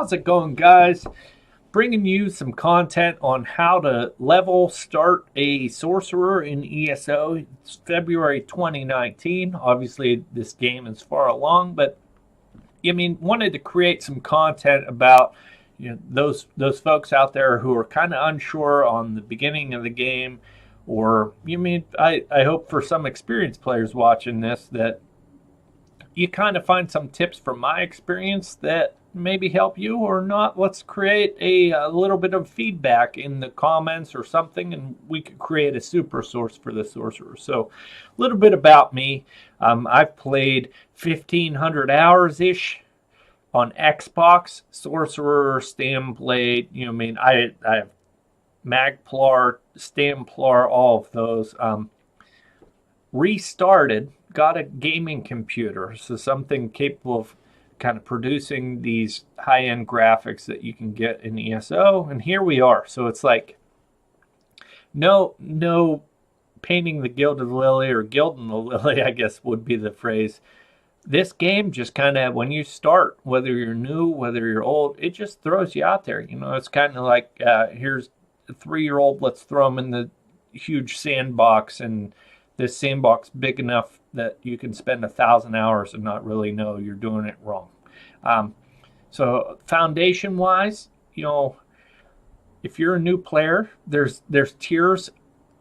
How's it going, guys? Bringing you some content on how to level start a sorcerer in ESO. It's February 2019. Obviously, this game is far along, but wanted to create some content about those folks out there who are kind of unsure on the beginning of the game, or I hope for some experienced players watching this that you kind of find some tips from my experience that maybe help you or not. Let's create a little bit of feedback in the comments or something, and we could create a super source for the sorcerer. So a little bit about me. I've played 1,500 hours ish on Xbox. Sorcerer, Stamblade, I have Magplar, Stamplar, all of those. Restarted, got a gaming computer, so something capable of kind of producing these high-end graphics that you can get in ESO, and here we are. So it's like no painting the gilded lily, or gilding the lily, I guess would be the phrase. This game just kind of, when you start, whether you're new, whether you're old, it just throws you out there. It's kind of like, here's a 3-year-old, let's throw them in the huge sandbox, and this sandbox big enough that you can spend 1,000 hours and not really know you're doing it wrong. So foundation-wise, if you're a new player, there's tiers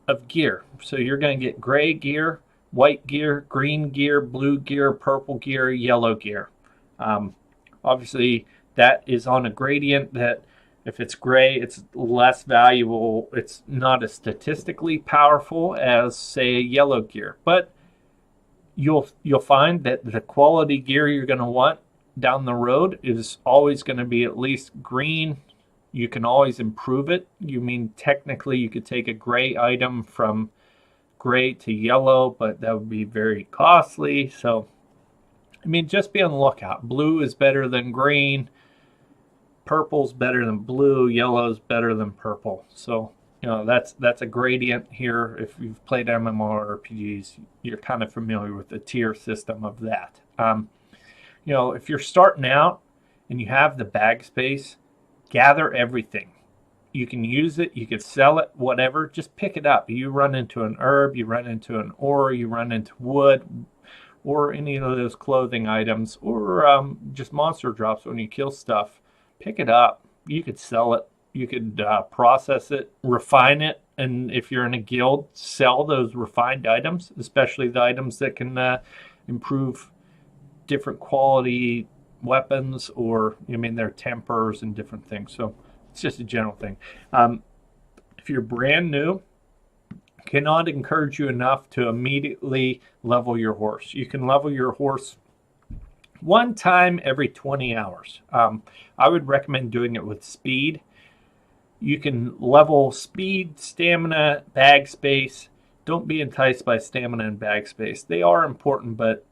of gear. So you're going to get gray gear, white gear, green gear, blue gear, purple gear, yellow gear. Obviously, that is on a gradient that if it's gray, it's less valuable. It's not as statistically powerful as, say, yellow gear. But you'll find that the quality gear you're going to want down the road is always going to be at least green. You can always improve it. Technically you could take a gray item from gray to yellow, but that would be very costly. So, just be on the lookout. Blue is better than green. Purple's better than blue. Yellow's better than purple. So, that's a gradient here. If you've played MMORPGs, you're kind of familiar with the tier system of that. If you're starting out and you have the bag space, gather everything. You can use it, you can sell it, whatever. Just pick it up. You run into an herb, you run into an ore, you run into wood, or any of those clothing items, or just monster drops when you kill stuff. Pick it up. You could sell it. You could process it, refine it, and if you're in a guild, sell those refined items, especially the items that can improve different quality weapons, or their tempers and different things. So it's just a general thing. If you're brand new, cannot encourage you enough to immediately level your horse. You can level your horse one time every 20 hours. I would recommend doing it with speed. You can level speed, stamina, bag space. Don't be enticed by stamina and bag space. They are important, but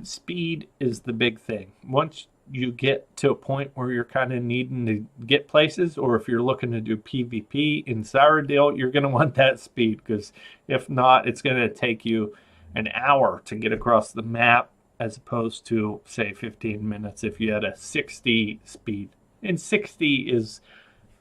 speed is the big thing. Once you get to a point where you're kind of needing to get places, or if you're looking to do PvP in Cyrodiil, you're going to want that speed, because if not, it's going to take you an hour to get across the map, as opposed to, say, 15 minutes if you had a 60 speed. And 60 is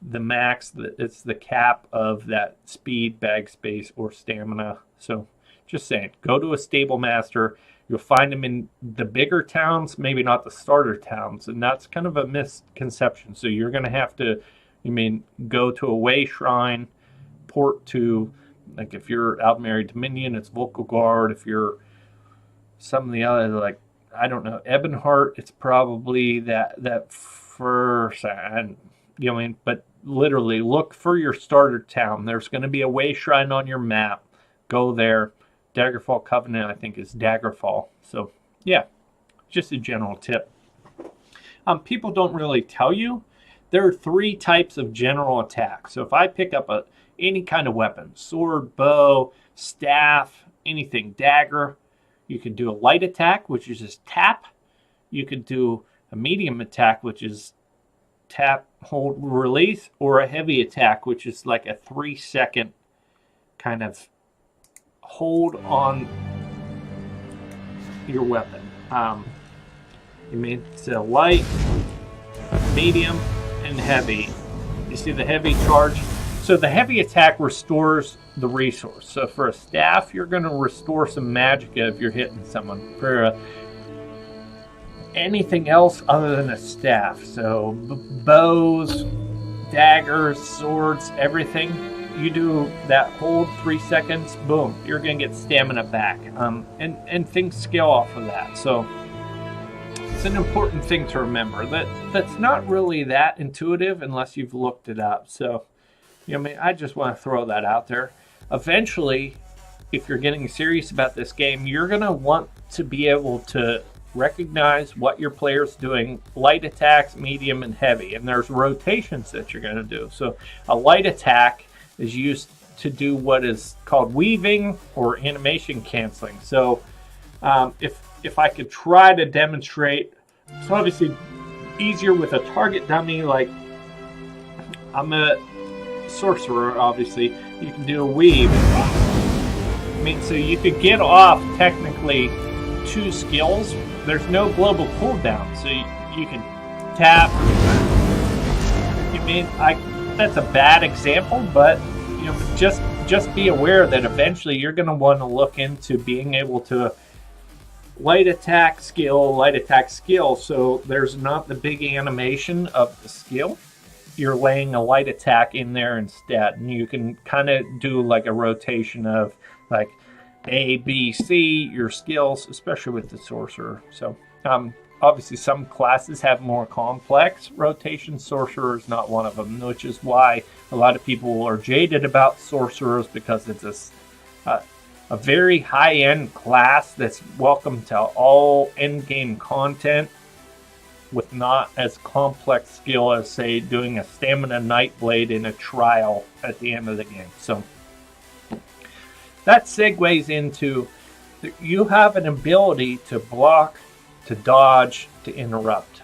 the max, it's the cap of that speed, bag space, or stamina. So just saying, go to a stable master. You'll find them in the bigger towns, maybe not the starter towns, and that's kind of a misconception. So you're going to have to, go to a way shrine, port to, like if you're Aldmeri Dominion, it's Vocal Guard. If you're some of the other, like, I don't know, Ebonheart, it's probably that first, but literally look for your starter town. There's going to be a way shrine on your map. Go there. Daggerfall Covenant, I think, is Daggerfall. So, yeah, just a general tip. People don't really tell you. There are 3 types of general attack. So if I pick up any kind of weapon, sword, bow, staff, anything, dagger, you could do a light attack, which is just tap. You could do a medium attack, which is tap, hold, release, or a heavy attack, which is like a 3-second kind of hold on your weapon. You mean so light, medium, and heavy. You see the heavy charge? So the heavy attack restores the resource. So for a staff, you're going to restore some magicka if you're hitting someone. For anything else other than a staff, so bows, daggers, swords, everything, you do that hold 3 seconds, boom, you're going to get stamina back. And things scale off of that. So it's an important thing to remember. That's not really that intuitive unless you've looked it up. So, you know, I just want to throw that out there. Eventually, if you're getting serious about this game, you're going to want to be able to recognize what your player's doing, light attacks, medium, and heavy. And there's rotations that you're going to do. So a light attack is used to do what is called weaving or animation canceling. So if I could try to demonstrate, it's obviously easier with a target dummy. Like, I'm a sorcerer, obviously. You can do a weave. I mean, so you could get off technically 2 skills. There's no global cooldown, so you can tap. I mean, that's a bad example, but you know, just be aware that eventually you're going to want to look into being able to light attack skill, so there's not the big animation of the skill. You're laying a light attack in there instead, and you can kind of do like a rotation of like A, B, C, your skills, especially with the sorcerer. So obviously some classes have more complex rotation. Sorcerer is not one of them, which is why a lot of people are jaded about sorcerers, because it's a very high-end class that's welcome to all end-game content with not as complex skill as, say, doing a stamina nightblade in a trial at the end of the game. So that segues into, you have an ability to block, to dodge, to interrupt.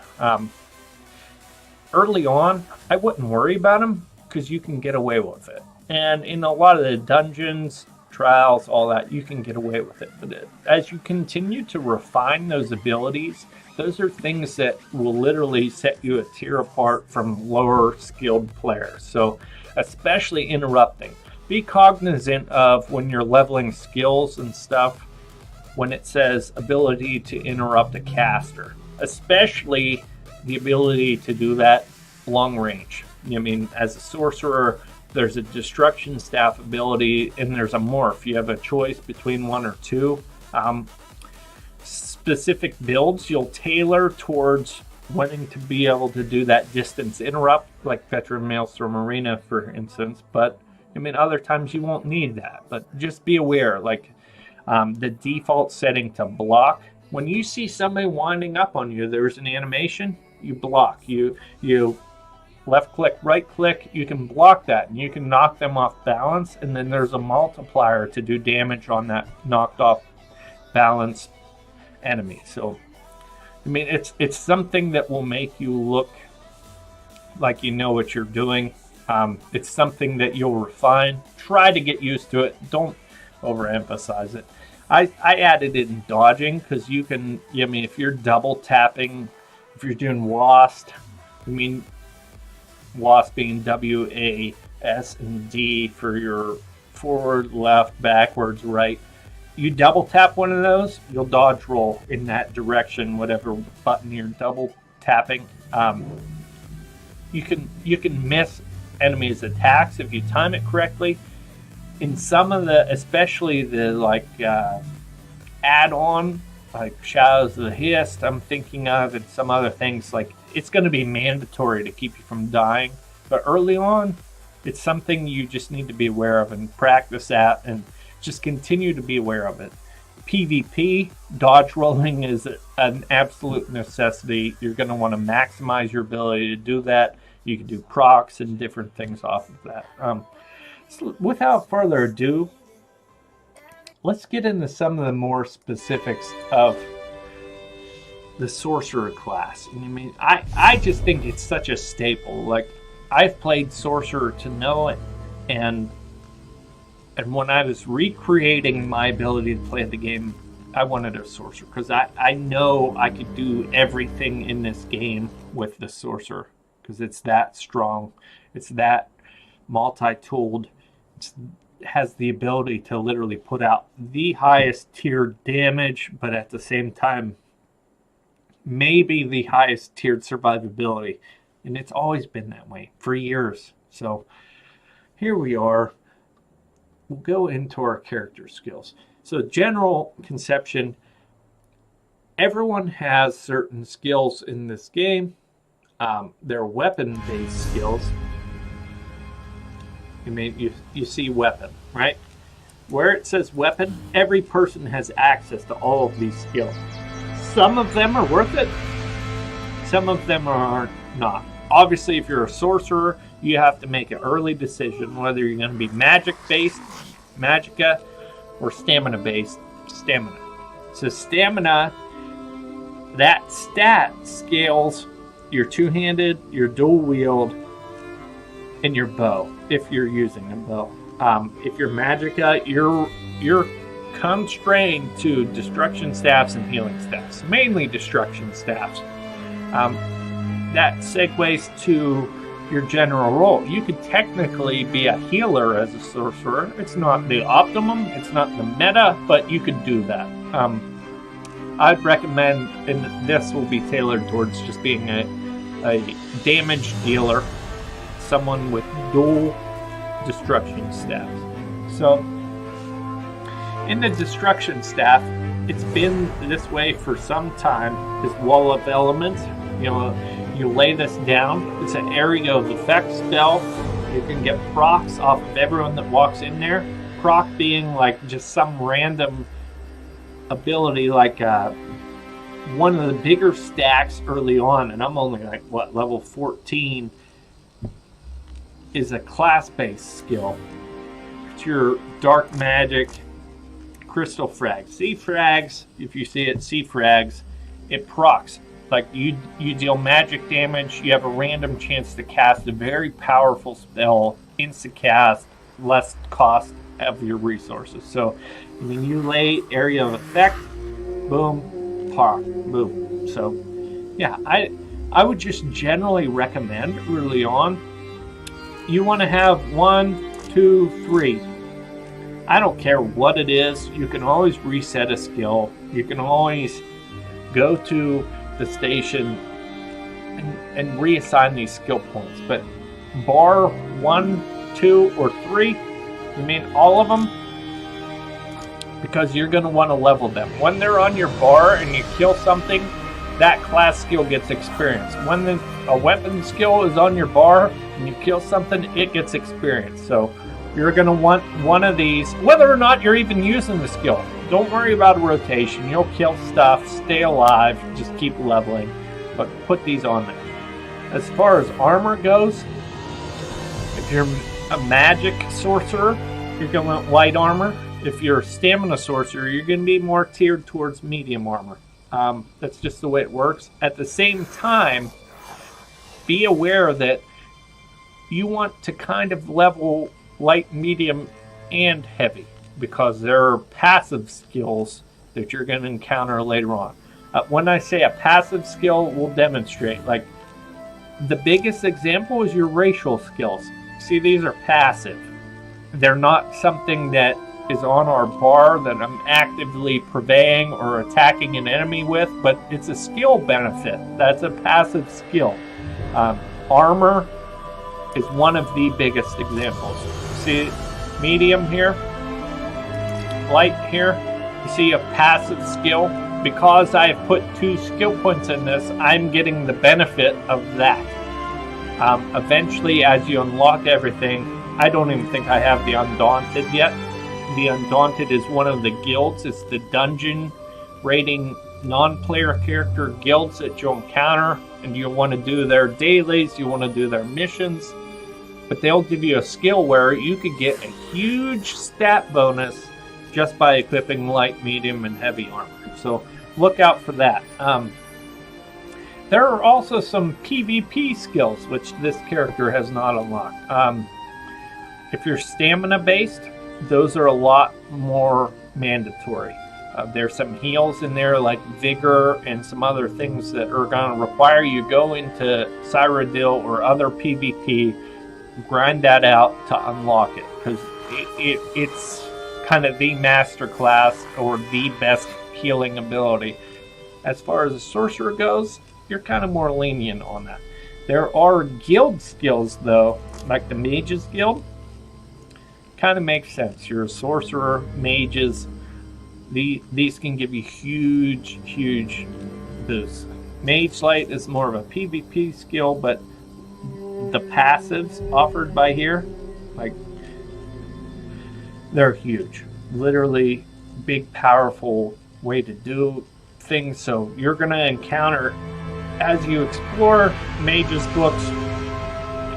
Early on, I wouldn't worry about them because you can get away with it. And in a lot of the dungeons, trials, all that, you can get away with it. But as you continue to refine those abilities, those are things that will literally set you a tier apart from lower skilled players. So especially interrupting. Be cognizant of when you're leveling skills and stuff, when it says ability to interrupt a caster, especially the ability to do that long range. I mean, as a sorcerer, there's a destruction staff ability and there's a morph. You have a choice between one or two. Specific builds you'll tailor towards wanting to be able to do that distance interrupt, like Veteran Maelstrom Arena, for instance. But I mean, other times you won't need that. But just be aware, like the default setting to block. When you see somebody winding up on you, there's an animation. You block. You left click, right click. You can block that, and you can knock them off balance. And then there's a multiplier to do damage on that knocked off balance enemy. So I mean, it's something that will make you look like you know what you're doing. It's something that you'll refine. Try to get used to it. Don't overemphasize it. I added it in dodging because you can, I mean, if you're double tapping, if you're doing WASD, I mean, WASD being W, A, S, and D for your forward, left, backwards, right. You double tap one of those, you'll dodge roll in that direction, whatever button you're double tapping. You can miss enemies' attacks if you time it correctly. In some of the, especially the like add-on, like Shadows of the Hist, I'm thinking of, and some other things, like it's going to be mandatory to keep you from dying. But early on, it's something you just need to be aware of and practice at, and just continue to be aware of it. PvP, dodge rolling is an absolute necessity. You're going to want to maximize your ability to do that. You can do procs and different things off of that. So without further ado, let's get into some of the more specifics of the Sorcerer class. I mean, I just think it's such a staple. Like, I've played Sorcerer to know it, and when I was recreating my ability to play the game, I wanted a Sorcerer because I know I could do everything in this game with the Sorcerer. because it's that strong. It's that multi-tooled. It has the ability to literally put out the highest tier damage, but at the same time, maybe the highest tiered survivability. And it's always been that way for years. So here we are. We'll go into our character skills. So general conception, everyone has certain skills in this game. They're weapon-based skills. You see weapon, right? Where it says weapon, every person has access to all of these skills. Some of them are worth it. Some of them are not. Obviously, if you're a sorcerer, you have to make an early decision whether you're going to be magic-based, magicka, or stamina-based, stamina. So stamina, that stat scales your two-handed, your dual-wield, and your bow, if you're using a bow. If you're magicka, you're constrained to destruction staffs and healing staffs, mainly destruction staffs. That segues to your general role. You could technically be a healer as a sorcerer. It's not the optimum, it's not the meta, but you could do that. I'd recommend, and this will be tailored towards just being a damage dealer, someone with dual destruction staffs. So in the destruction staff, it's been this way for some time. This wall of elements, you lay this down. It's an area of effect spell. You can get procs off of everyone that walks in there. Proc being like just some random ability, like one of the bigger stacks early on, and I'm only like level 14, is a class-based skill. It's your dark magic crystal frag. C frags, if you see it, C frags, it procs. Like you deal magic damage, you have a random chance to cast a very powerful spell, insta-cast, less cost of your resources. So when you lay area of effect, boom, proc, boom. So yeah, I would just generally recommend early on, you want to have 1, 2, 3. I don't care what it is. You can always reset a skill. You can always go to the station and reassign these skill points. But bar 1, 2, or 3, you mean all of them? Because you're going to want to level them. When they're on your bar and you kill something, that class skill gets experience. When a weapon skill is on your bar and you kill something, it gets experience. So you're going to want one of these, whether or not you're even using the skill. Don't worry about a rotation. You'll kill stuff, stay alive, just keep leveling. But put these on there. As far as armor goes, if you're a magic sorcerer, you're going to want light armor. If you're a stamina sorcerer, you're going to be more tiered towards medium armor. That's just the way it works. At the same time, be aware that you want to kind of level light, medium, and heavy, because there are passive skills that you're going to encounter later on. When I say a passive skill, we'll demonstrate. Like, the biggest example is your racial skills. See, these are passive. They're not something that is on our bar that I'm actively purveying or attacking an enemy with, but it's a skill benefit. That's a passive skill. Armor is one of the biggest examples. See medium here, light here. You see a passive skill. Because I have put 2 skill points in this, I'm getting the benefit of that. Eventually, as you unlock everything, I don't even think I have the Undaunted yet. The Undaunted is one of the guilds. It's the dungeon raiding non-player character guilds that you'll encounter, and you'll want to do their dailies, you want to do their missions, but they'll give you a skill where you could get a huge stat bonus just by equipping light, medium, and heavy armor. So look out for that. There are also some PvP skills which this character has not unlocked. If you're stamina based, those are a lot more mandatory. There's some heals in there like Vigor and some other things that are going to require you go into Cyrodiil or other PvP, grind that out to unlock it, because it's kind of the master class or the best healing ability. As far as the Sorcerer goes, you're kind of more lenient on that. There are guild skills though, like the Mages Guild. Kind of makes sense. You're a Sorcerer, Mages. These can give you huge boosts. Mage Light is more of a PvP skill, but the passives offered by here, like, they're huge. Literally big, powerful way to do things. So you're going to encounter, as you explore Mage's books,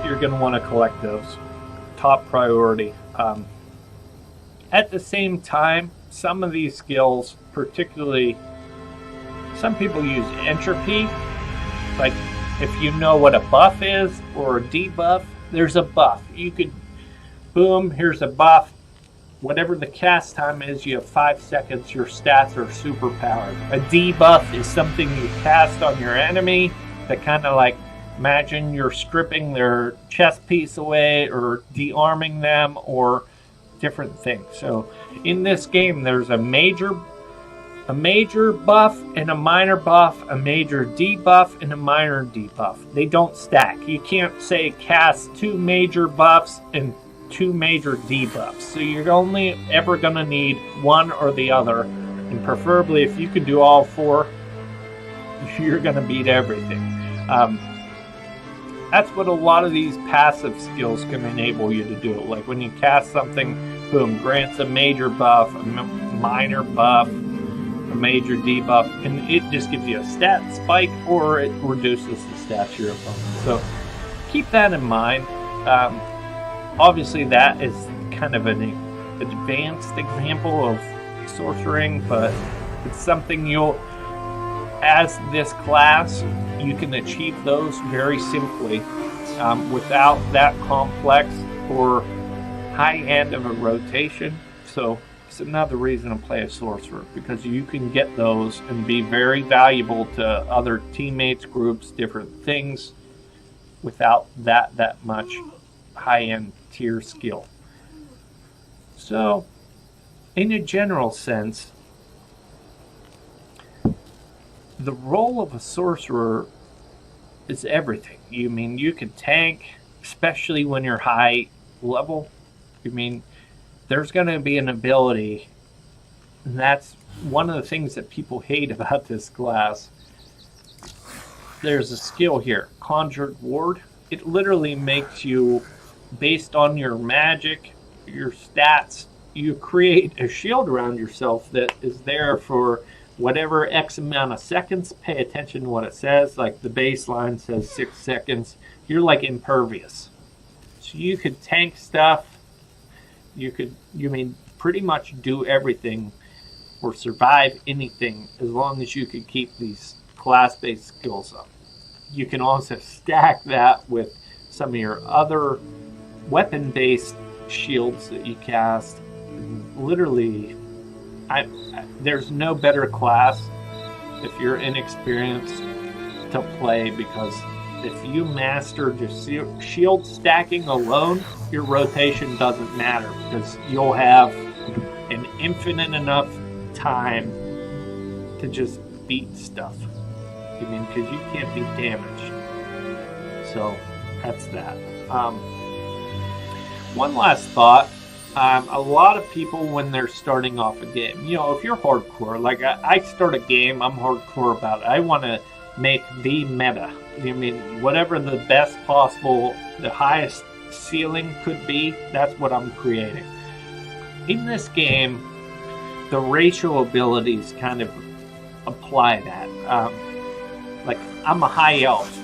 you're going to want to collect those. Top priority. At the same time, some of these skills, particularly, some people use entropy. Like, if you know what a buff is or a debuff, there's a buff. You could, boom, here's a buff. Whatever the cast time is, you have 5 seconds, your stats are super powered. A debuff is something you cast on your enemy that kind of like, imagine you're stripping their chest piece away or de-arming them or different things. So in this game, there's a major buff and a minor buff, a major debuff and a minor debuff. They don't stack. You can't say cast 2 major buffs and 2 major debuffs. So you're only ever going to need one or the other. And preferably, if you can do all 4, you're going to beat everything. That's what a lot of these passive skills can enable you to do. Like when you cast something, boom, grants a major buff, a minor buff, a major debuff, and it just gives you a stat spike or it reduces the stats of your opponent. So keep that in mind. Obviously that is kind of an advanced example of sorcering, but it's something you'll, as this class, you can achieve those very simply without that complex or high end of a rotation. So it's another reason to play a Sorcerer, because you can get those and be very valuable to other teammates, groups, different things without that much high-end tier skill. So in a general sense, the role of a Sorcerer is everything. You mean you can tank, especially when you're high level. You mean there's going to be an ability, and that's one of the things that people hate about this class. There's a skill here, Conjured Ward. It literally makes you, based on your magic, your stats, you create a shield around yourself that is there for whatever X amount of seconds. Pay attention to what it says. Like the baseline says 6 seconds. You're like impervious. So you could tank stuff. You mean pretty much do everything or survive anything as long as you could keep these class-based skills up. You can also stack that with some of your other weapon-based shields that you cast. Literally, there's no better class if you're inexperienced to play, because if you master just shield stacking alone, your rotation doesn't matter, because you'll have an infinite enough time to just beat stuff. I mean, because you can't be damaged. So that's that. One last thought. A lot of people, when they're starting off a game, you know, if you're hardcore, like I start a game, I'm hardcore about it. I want to make the meta. You mean whatever the best possible, the highest ceiling could be, that's what I'm creating. In this game, the racial abilities kind of apply that. Like, I'm a high elf.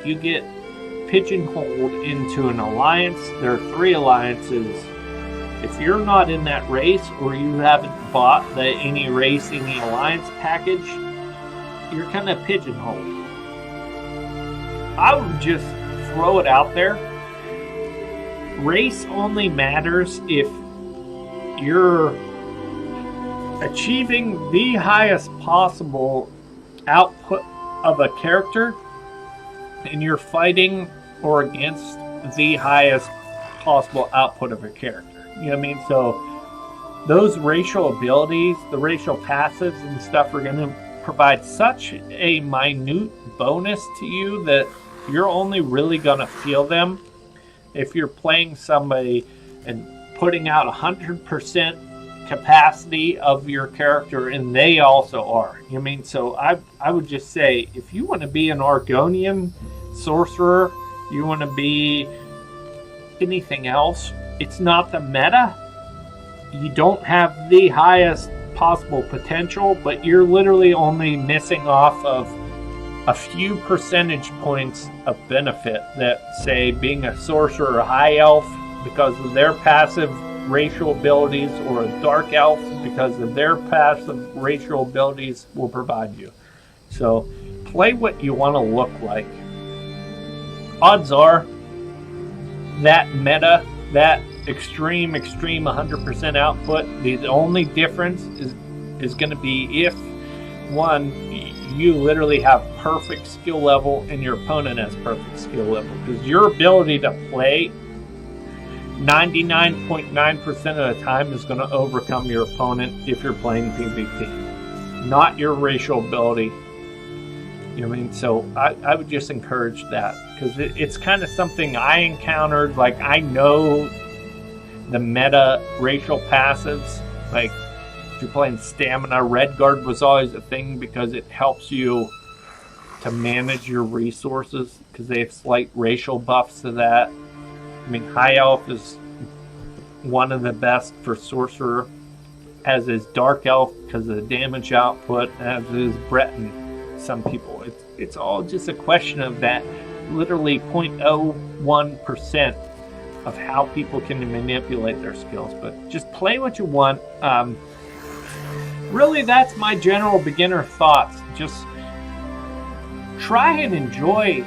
You get pigeonholed into an alliance. There are 3 alliances. If you're not in that race, or you haven't bought the any race, any alliance package, you're kind of pigeonholed. I would just throw it out there. Race only matters if you're achieving the highest possible output of a character, and you're fighting or against the highest possible output of a character. You know what I mean? So those racial abilities, the racial passives and stuff are going to provide such a minute bonus to you that you're only really going to feel them if you're playing somebody and putting out 100% capacity of your character, and they also are. You know what I mean? So I would just say, if you want to be an Argonian sorcerer, you want to be anything else, it's not the meta. You don't have the highest possible potential, but you're literally only missing off of a few percentage points of benefit that, say, being a sorcerer or a high elf because of their passive racial abilities, or a dark elf because of their passive racial abilities, will provide you. So play what you want to look like. Odds are that meta, that extreme 100% output, the only difference is going to be if, one, you literally have perfect skill level and your opponent has perfect skill level, because your ability to play 99.9% of the time is going to overcome your opponent if you're playing PvP, not your racial ability. You know what I mean? So I would just encourage that, because it's kind of something I encountered. Like, I know the meta racial passives. Like, if you're playing stamina, Red Guard was always a thing because it helps you to manage your resources, because they have slight racial buffs to that. I mean, High Elf is one of the best for Sorcerer, as is Dark Elf because of the damage output, as is Breton. Some people, it's all just a question of that literally 0.01% of how people can manipulate their skills. But just play what you want. Really, that's my general beginner thoughts. Just try and enjoy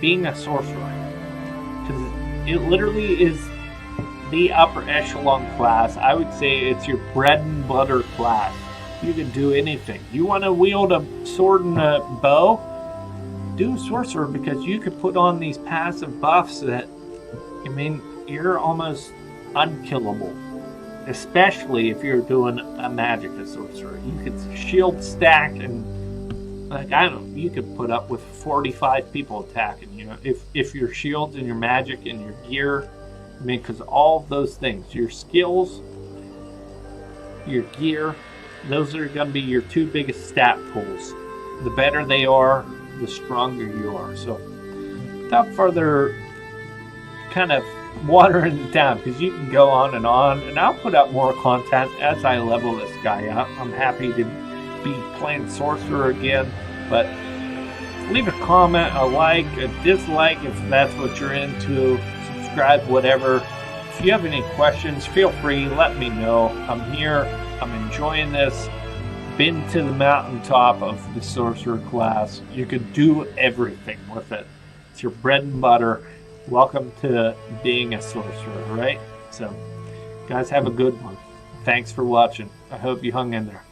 being a sorcerer, because it literally is the upper echelon class. I would say it's your bread and butter class. You can do anything. You want to wield a sword and a bow? Do Sorcerer, because you could put on these passive buffs that, I mean, you're almost unkillable. Especially if you're doing a magicka sorcerer. You could shield stack and, like, I don't know, you could put up with 45 people attacking you. If your shields and your magic and your gear, I mean, because all of those things, your skills, your gear, those are going to be your two biggest stat pools. The better they are, the stronger you are. So without further kind of watering it down, because you can go on, and I'll put out more content as I level this guy up. I'm happy to be playing Sorcerer again, but leave a comment, a like, a dislike if that's what you're into, subscribe, whatever. If you have any questions, feel free, let me know. I'm here, I'm enjoying this. Been to the mountaintop of the Sorcerer class. You could do everything with it. It's your bread and butter. Welcome to being a sorcerer, right? So, guys, have a good one. Thanks for watching. I hope you hung in there.